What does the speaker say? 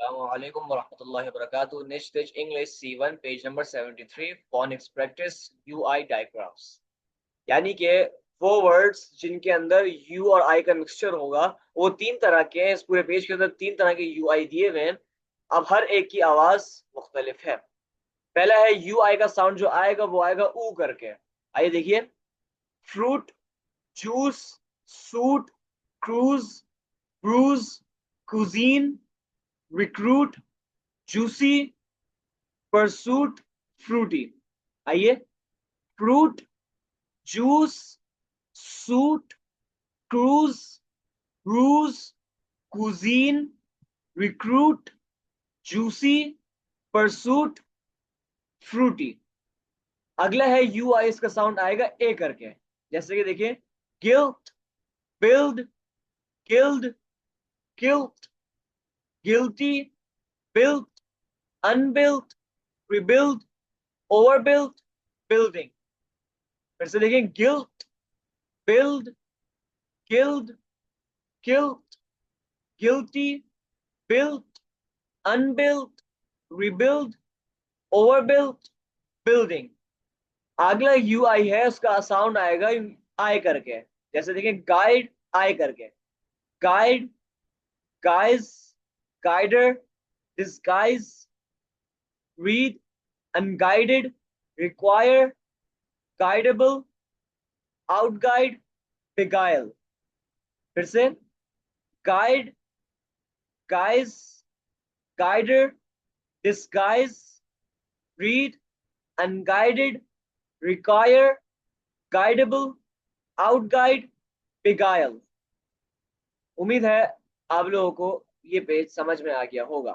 Assalamualaikum warahmatullahi wabarakatuh. Niche Stitch English C1 page number 73 phonics practice UI diagrams। यानी कि वो words जिनके अंदर यू और आई का मिक्सचर होगा वो तीन तरह के हैं। इस पूरे पेज के अंदर तीन तरह के यू आई दिए हुए हैं। अब हर एक की आवाज मुख्तलिफ है। पहला है यू आई का साउंड जो आएगा वो आएगा ऊ करके। आइए देखिए, fruit, juice, suit, cruise, bruise, cuisine, recruit, juicy, pursuit, fruity. आइए, fruit, juice, suit, cruise, bruise, cuisine, recruit, juicy, pursuit, fruity. अगला है यू आई, इसका साउंड आएगा ए करके। जैसे कि देखिए, guilt, build, guild, guilt, guilty, built, unbuilt, rebuild, overbuilt, building. फिर से देखिए, guilt, build, guild, guilt, guilty, built, unbuilt, rebuild, overbuilt, building. अगला यू आई है, उसका साउंड आएगा आई करके। जैसे देखिए, गाइड, आई करके। Guide, guise, guider, disguise, read, unguided, require, guidable, outguide, beguile. फिर से, guide, guise, guider, disguise, read, unguided, require, guidable, outguide, beguile. उम्मीद है आप लोगों को ये पेज समझ में आ गया होगा।